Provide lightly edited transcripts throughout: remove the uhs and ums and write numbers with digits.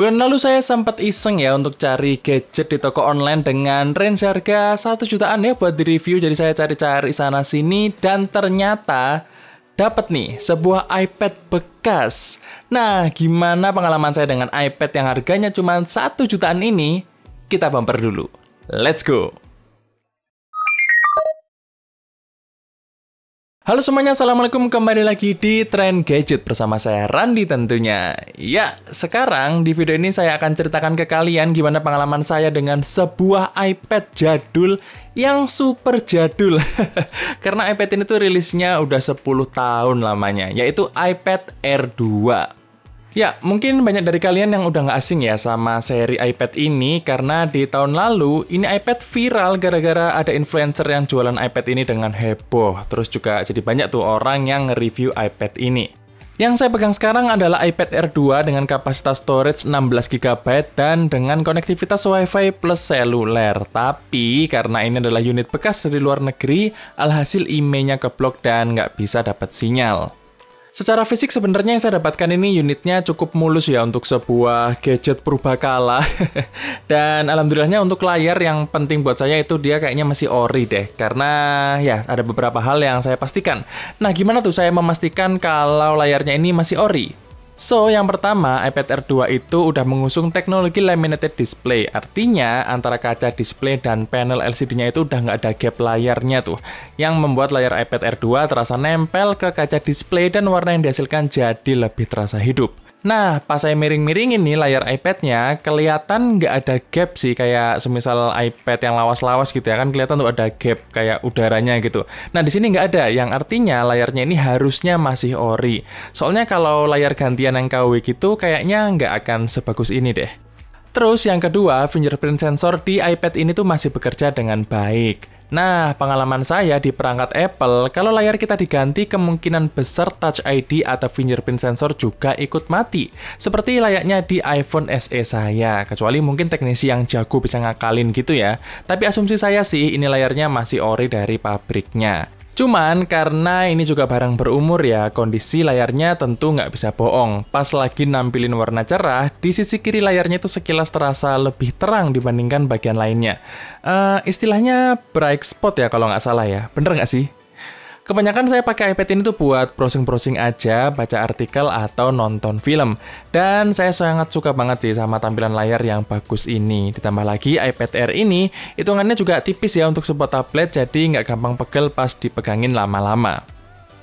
Bulan lalu saya sempat iseng ya untuk cari gadget di toko online dengan range harga 1 jutaan ya buat di-review. Jadi saya cari-cari sana-sini dan ternyata dapat nih sebuah iPad bekas. Nah, gimana pengalaman saya dengan iPad yang harganya cuma 1 jutaan ini? Kita bumper dulu. Let's go! Halo semuanya, Assalamualaikum, kembali lagi di Tren Gadget bersama saya Randi tentunya. Ya, sekarang di video ini saya akan ceritakan ke kalian gimana pengalaman saya dengan sebuah iPad jadul yang super jadul. Karena iPad ini tuh rilisnya udah 10 tahun lamanya, yaitu iPad Air 2. Ya, mungkin banyak dari kalian yang udah nggak asing ya sama seri iPad ini, karena di tahun lalu, ini iPad viral gara-gara ada influencer yang jualan iPad ini dengan heboh. Terus juga jadi banyak tuh orang yang nge-review iPad ini. Yang saya pegang sekarang adalah iPad Air 2 dengan kapasitas storage 16 GB dan dengan konektivitas Wi-Fi plus seluler. Tapi, karena ini adalah unit bekas dari luar negeri, alhasil IMEI-nya keblok dan nggak bisa dapat sinyal. Secara fisik sebenarnya yang saya dapatkan ini unitnya cukup mulus ya untuk sebuah gadget purbakala. Dan alhamdulillahnya untuk layar yang penting buat saya itu dia kayaknya masih ori deh. Karena ya ada beberapa hal yang saya pastikan. Nah, gimana tuh saya memastikan kalau layarnya ini masih ori? So, yang pertama, iPad Air 2 itu udah mengusung teknologi laminated display. Artinya, antara kaca display dan panel LCD-nya itu udah nggak ada gap layarnya tuh. Yang membuat layar iPad Air 2 terasa nempel ke kaca display dan warna yang dihasilkan jadi lebih terasa hidup. Nah, pas saya miring-miringin nih layar iPad-nya, kelihatan nggak ada gap sih, kayak semisal iPad yang lawas-lawas gitu ya, kan kelihatan tuh ada gap kayak udaranya gitu. Nah, di sini nggak ada, yang artinya layarnya ini harusnya masih ori. Soalnya kalau layar gantian yang KW gitu, kayaknya nggak akan sebagus ini deh. Terus yang kedua, fingerprint sensor di iPad ini tuh masih bekerja dengan baik. Nah, pengalaman saya di perangkat Apple, kalau layar kita diganti, kemungkinan besar Touch ID atau fingerprint sensor juga ikut mati. Seperti layaknya di iPhone SE saya, kecuali mungkin teknisi yang jago bisa ngakalin gitu ya. Tapi asumsi saya sih, ini layarnya masih ori dari pabriknya. Cuman, karena ini juga barang berumur ya, kondisi layarnya tentu nggak bisa bohong. Pas lagi nampilin warna cerah, di sisi kiri layarnya itu sekilas terasa lebih terang dibandingkan bagian lainnya. Istilahnya bright spot ya kalau nggak salah ya, bener nggak sih? Kebanyakan saya pakai iPad ini tuh buat browsing-browsing aja, baca artikel, atau nonton film. Dan saya sangat suka banget sih sama tampilan layar yang bagus ini. Ditambah lagi iPad Air ini, hitungannya juga tipis ya untuk sebuah tablet, jadi nggak gampang pegel pas dipegangin lama-lama.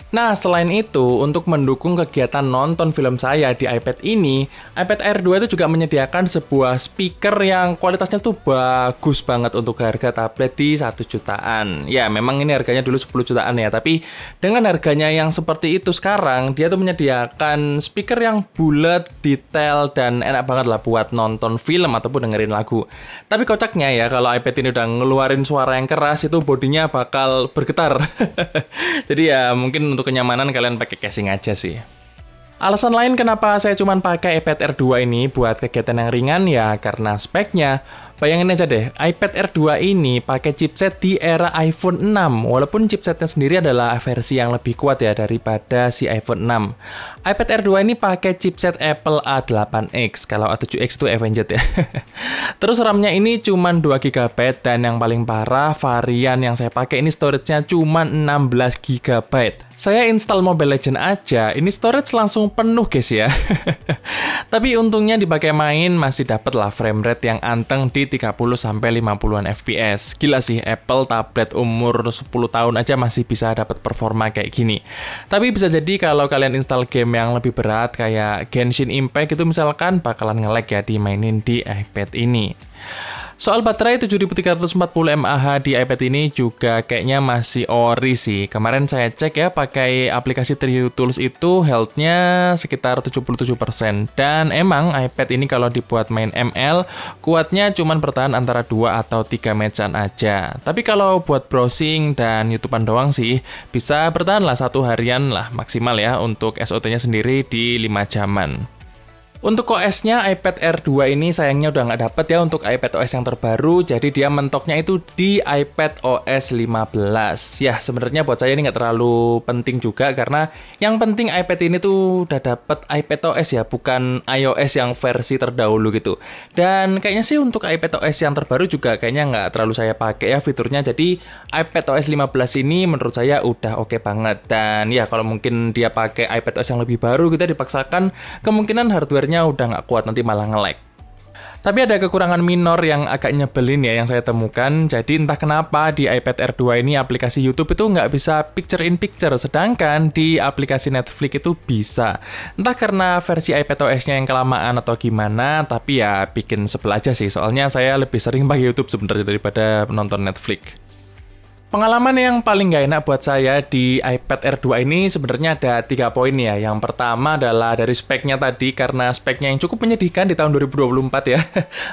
Nah, selain itu, untuk mendukung kegiatan nonton film saya di iPad ini, iPad Air 2 itu juga menyediakan sebuah speaker yang kualitasnya tuh bagus banget untuk harga tablet di 1 jutaan. Ya, memang ini harganya dulu 10 jutaan ya, tapi dengan harganya yang seperti itu sekarang, dia tuh menyediakan speaker yang bulat, detail, dan enak banget lah buat nonton film ataupun dengerin lagu. Tapi kocaknya ya, kalau iPad ini udah ngeluarin suara yang keras, itu bodinya bakal bergetar. Jadi ya, mungkin untuk kenyamanan kalian pakai casing aja sih. Alasan lain kenapa saya cuma pakai iPad Air 2 ini buat kegiatan yang ringan ya karena speknya. Bayangin aja deh, iPad Air 2 ini pakai chipset di era iPhone 6, walaupun chipsetnya sendiri adalah versi yang lebih kuat ya daripada si iPhone 6. iPad Air 2 ini pakai chipset Apple A8X, kalau A7X itu Avenged ya. Terus RAM-nya ini cuma 2 GB, dan yang paling parah, varian yang saya pakai ini storage-nya cuma 16 GB. Saya install Mobile Legends aja, ini storage langsung penuh guys ya. Tapi untungnya dipakai main masih dapet lah frame rate yang anteng di 30-50an FPS. Gila sih, Apple tablet umur 10 tahun aja masih bisa dapat performa kayak gini. Tapi bisa jadi kalau kalian install game yang lebih berat kayak Genshin Impact itu misalkan bakalan nge-lag ya dimainin di iPad ini. Soal baterai 7340 mAh di iPad ini juga kayaknya masih ori sih. Kemarin saya cek ya pakai aplikasi TrueTools itu health-nya sekitar 77%. Dan emang iPad ini kalau dibuat main ML, kuatnya cuma bertahan antara 2 atau 3 match-an aja. Tapi kalau buat browsing dan YouTubean doang sih, bisa bertahan lah 1 harian lah maksimal ya untuk SOT-nya sendiri di 5 jaman. Untuk OS-nya iPad Air 2 ini sayangnya udah nggak dapet ya untuk iPad OS yang terbaru, jadi dia mentoknya itu di iPad OS 15. Ya, sebenarnya buat saya ini nggak terlalu penting juga, karena yang penting iPad ini tuh udah dapet iPad OS ya, bukan iOS yang versi terdahulu gitu. Dan kayaknya sih untuk iPad OS yang terbaru juga kayaknya nggak terlalu saya pakai ya fiturnya, jadi iPad OS 15 ini menurut saya udah oke banget. Dan ya kalau mungkin dia pakai iPad OS yang lebih baru kita dipaksakan, kemungkinan hardware udah nggak kuat, nanti malah nge-lag. Tapi ada kekurangan minor yang agak nyebelin ya yang saya temukan. Jadi entah kenapa di iPad Air 2 ini aplikasi YouTube itu nggak bisa picture in picture, sedangkan di aplikasi Netflix itu bisa. Entah karena versi iPad OS-nya yang kelamaan atau gimana, tapi ya bikin sebel aja sih. Soalnya saya lebih sering pakai YouTube sebenarnya daripada menonton Netflix. Pengalaman yang paling nggak enak buat saya di iPad Air 2 ini sebenarnya ada 3 poin ya. Yang pertama adalah dari speknya tadi, karena speknya yang cukup menyedihkan di tahun 2024 ya.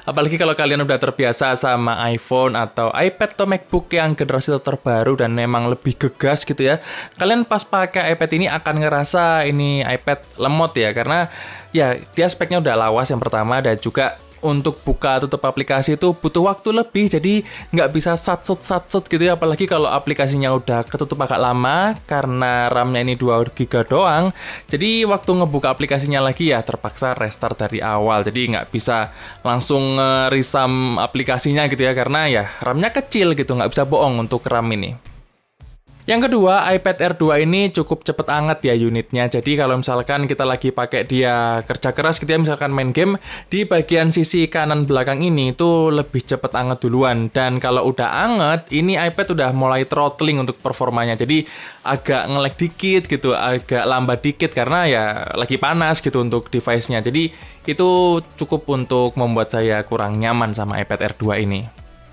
Apalagi kalau kalian udah terbiasa sama iPhone atau iPad atau MacBook yang generasi terbaru dan memang lebih gegas gitu ya. Kalian pas pakai iPad ini akan ngerasa ini iPad lemot ya, karena ya dia speknya udah lawas yang pertama, dan juga untuk buka tutup aplikasi itu butuh waktu lebih, jadi nggak bisa satset gitu ya, apalagi kalau aplikasinya udah ketutup agak lama karena RAM-nya ini 2 GB doang, jadi waktu ngebuka aplikasinya lagi ya terpaksa restart dari awal, jadi nggak bisa langsung resum aplikasinya gitu ya, karena ya RAM-nya kecil gitu, nggak bisa bohong untuk RAM ini. Yang kedua, iPad Air 2 ini cukup cepet anget ya unitnya. Jadi kalau misalkan kita lagi pakai dia kerja keras gitu ya, misalkan main game, di bagian sisi kanan belakang ini tuh lebih cepet anget duluan. Dan kalau udah anget, ini iPad udah mulai throttling untuk performanya. Jadi agak nge-lag dikit gitu, agak lambat dikit karena ya lagi panas gitu untuk device-nya. Jadi itu cukup untuk membuat saya kurang nyaman sama iPad Air 2 ini.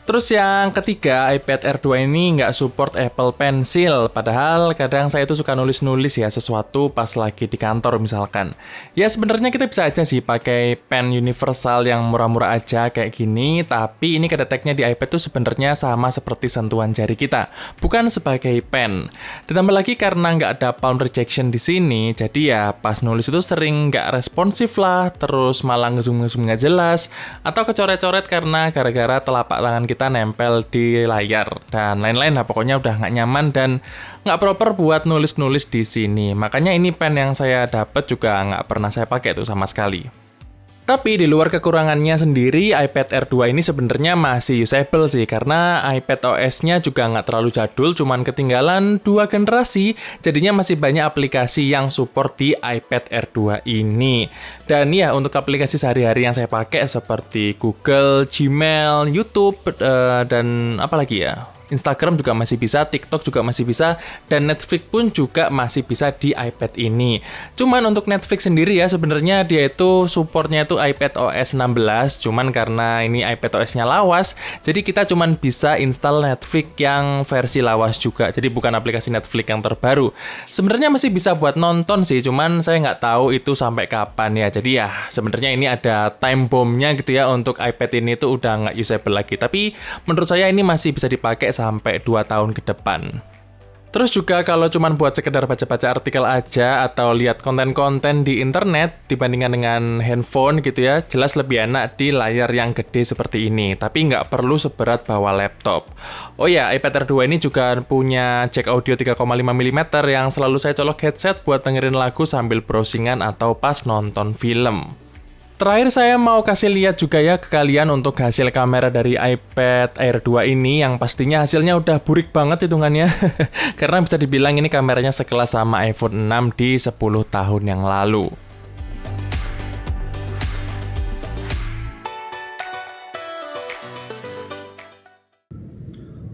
Terus yang ketiga, iPad Air 2 ini nggak support Apple Pencil. Padahal kadang saya tuh suka nulis-nulis ya sesuatu pas lagi di kantor misalkan. Ya sebenarnya kita bisa aja sih pakai pen universal yang murah-murah aja kayak gini. Tapi ini kedeteknya di iPad tuh sebenarnya sama seperti sentuhan jari kita, bukan sebagai pen. Ditambah lagi karena nggak ada palm rejection di sini, jadi ya pas nulis itu sering nggak responsif lah, terus malah ngezoom-ngezoom nggak jelas, atau kecoret-coret karena gara-gara telapak tangan kita nempel di layar dan lain-lain lah, pokoknya udah nggak nyaman dan nggak proper buat nulis-nulis di sini. Makanya ini pen yang saya dapat juga nggak pernah saya pakai tuh sama sekali. Tapi di luar kekurangannya sendiri, iPad Air 2 ini sebenarnya masih usable sih, karena iPad OS-nya juga nggak terlalu jadul, cuman ketinggalan 2 generasi, jadinya masih banyak aplikasi yang support di iPad Air 2 ini. Dan ya, untuk aplikasi sehari-hari yang saya pakai seperti Google, Gmail, YouTube, dan apa lagi ya? Instagram juga masih bisa, TikTok juga masih bisa, dan Netflix pun juga masih bisa di iPad ini. Cuman untuk Netflix sendiri ya, sebenarnya dia itu supportnya itu iPad OS 16, cuman karena ini iPad OS-nya lawas, jadi kita cuman bisa install Netflix yang versi lawas juga, jadi bukan aplikasi Netflix yang terbaru. Sebenarnya masih bisa buat nonton sih, cuman saya nggak tahu itu sampai kapan ya. Jadi ya, sebenarnya ini ada time bomb-nya gitu ya, untuk iPad ini tuh udah nggak usable lagi. Tapi menurut saya ini masih bisa dipakai sampai 2 tahun ke depan. Terus juga kalau cuman buat sekedar baca-baca artikel aja atau lihat konten-konten di internet dibandingkan dengan handphone gitu ya, jelas lebih enak di layar yang gede seperti ini, tapi nggak perlu seberat bawa laptop. Oh ya, iPad Air 2 ini juga punya jack audio 3,5 mm yang selalu saya colok headset buat dengerin lagu sambil browsingan atau pas nonton film. Terakhir saya mau kasih lihat juga ya ke kalian untuk hasil kamera dari iPad Air 2 ini, yang pastinya hasilnya udah burik banget hitungannya. Karena bisa dibilang ini kameranya sekelas sama iPhone 6 di 10 tahun yang lalu.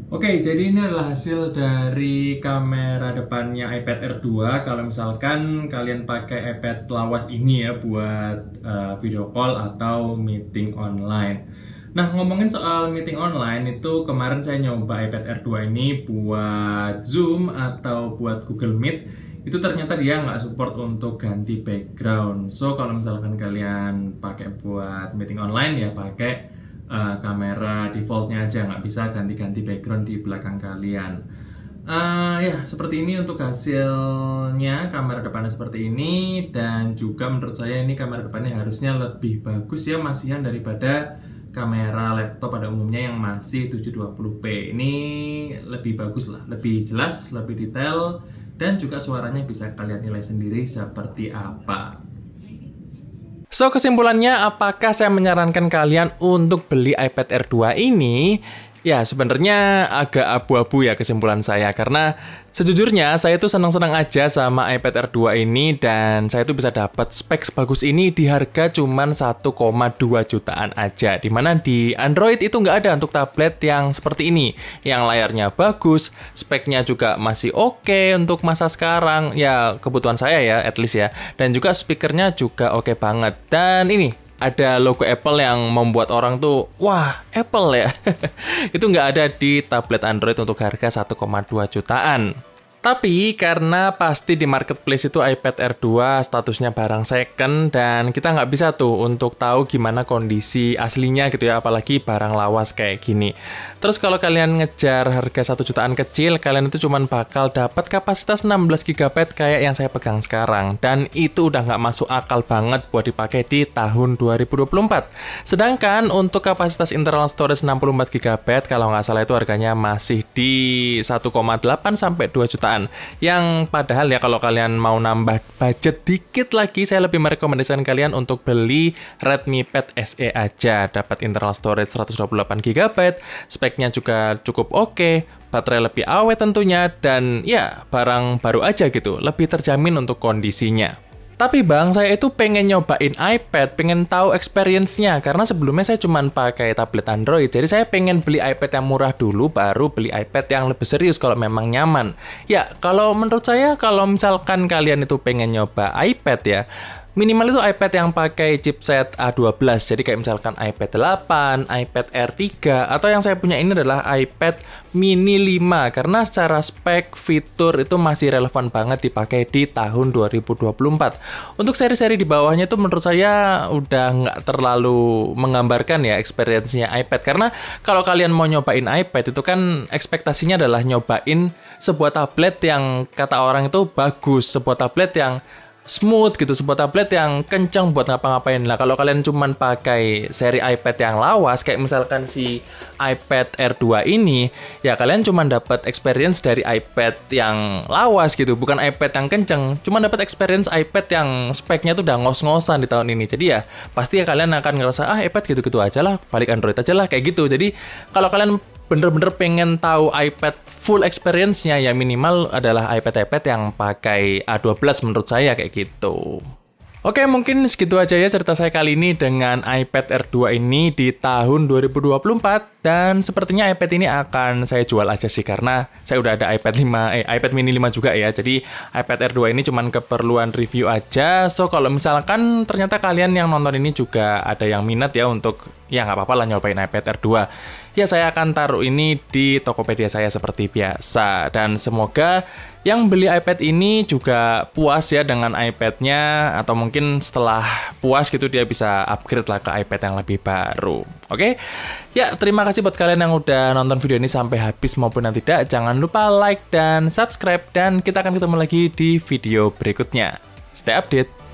Oke, jadi ini adalah hasil dari kamera depannya iPad Air 2. Kalau misalkan kalian pakai iPad lawas ini ya buat video call atau meeting online. Nah, ngomongin soal meeting online, itu kemarin saya nyoba iPad Air 2 ini buat Zoom atau buat Google Meet. Itu ternyata dia nggak support untuk ganti background. So, kalau misalkan kalian pakai buat meeting online ya pakai kamera defaultnya aja, nggak bisa ganti-ganti background di belakang kalian. Ya, seperti ini untuk hasilnya. Kamera depannya seperti ini. Dan juga menurut saya ini kamera depannya harusnya lebih bagus ya, masihan daripada kamera laptop pada umumnya yang masih 720p. Ini lebih bagus lah, lebih jelas, lebih detail. Dan juga suaranya bisa kalian nilai sendiri seperti apa. So, kesimpulannya, apakah saya menyarankan kalian untuk beli iPad Air 2 ini? Ya, sebenarnya agak abu-abu ya kesimpulan saya, karena sejujurnya saya tuh senang-senang aja sama iPad Air 2 ini, dan saya tuh bisa dapat spek sebagus ini di harga cuman 1,2 jutaan aja. Dimana di Android itu nggak ada untuk tablet yang seperti ini, yang layarnya bagus, speknya juga masih oke untuk masa sekarang, ya kebutuhan saya ya, at least ya. Dan juga speakernya juga oke banget. Dan ini, ada logo Apple yang membuat orang tuh, wah, Apple ya. Itu nggak ada di tablet Android untuk harga 1,2 jutaan. Tapi karena pasti di marketplace itu iPad Air 2 statusnya barang second, dan kita nggak bisa tuh untuk tahu gimana kondisi aslinya gitu ya, apalagi barang lawas kayak gini. Terus kalau kalian ngejar harga 1 jutaan kecil, kalian itu cuman bakal dapat kapasitas 16 GB kayak yang saya pegang sekarang. Dan itu udah nggak masuk akal banget buat dipakai di tahun 2024. Sedangkan untuk kapasitas internal storage 64 GB, kalau nggak salah itu harganya masih di 1,8 sampai 2 jutaan. Yang padahal ya kalau kalian mau nambah budget dikit lagi, saya lebih merekomendasikan kalian untuk beli Redmi Pad SE aja. Dapat internal storage 128 GB, speknya juga cukup oke, baterai lebih awet tentunya, dan ya barang baru aja gitu, lebih terjamin untuk kondisinya. Tapi bang, saya itu pengen nyobain iPad, pengen tahu experience-nya, karena sebelumnya saya cuma pakai tablet Android, jadi saya pengen beli iPad yang murah dulu, baru beli iPad yang lebih serius kalau memang nyaman. Ya, kalau menurut saya, kalau misalkan kalian itu pengen nyoba iPad ya, minimal itu iPad yang pakai chipset A12, jadi kayak misalkan iPad 8, iPad Air 3, atau yang saya punya ini adalah iPad Mini 5, karena secara spek, fitur itu masih relevan banget dipakai di tahun 2024. Untuk seri-seri di bawahnya itu menurut saya udah nggak terlalu menggambarkan ya experience-nya iPad, karena kalau kalian mau nyobain iPad itu kan ekspektasinya adalah nyobain sebuah tablet yang kata orang itu bagus, sebuah tablet yang smooth gitu, sebuah tablet yang kencang buat ngapa-ngapain. Lah kalau kalian cuman pakai seri iPad yang lawas kayak misalkan si iPad Air 2 ini, ya kalian cuman dapat experience dari iPad yang lawas gitu, bukan iPad yang kencang. Cuman dapat experience iPad yang speknya tuh udah ngos-ngosan di tahun ini. Jadi ya pasti ya kalian akan ngerasa iPad gitu-gitu aja lah, balik Android aja lah kayak gitu. Jadi kalau kalian bener-bener pengen tahu iPad full experience-nya, ya minimal adalah iPad-iPad yang pakai A12 menurut saya kayak gitu. Oke, mungkin segitu aja ya cerita saya kali ini dengan iPad Air 2 ini di tahun 2024, dan sepertinya iPad ini akan saya jual aja sih, karena saya udah ada iPad mini 5 juga ya. Jadi iPad Air 2 ini cuman keperluan review aja. So kalau misalkan ternyata kalian yang nonton ini juga ada yang minat ya untuk, ya nggak apa-apa lah nyobain iPad Air 2. Ya saya akan taruh ini di Tokopedia saya seperti biasa, dan semoga yang beli iPad ini juga puas ya dengan iPad-nya, atau mungkin setelah puas gitu dia bisa upgrade lah ke iPad yang lebih baru. Oke? Ya, terima kasih buat kalian yang udah nonton video ini sampai habis maupun yang tidak. Jangan lupa like dan subscribe, dan kita akan ketemu lagi di video berikutnya. Stay update!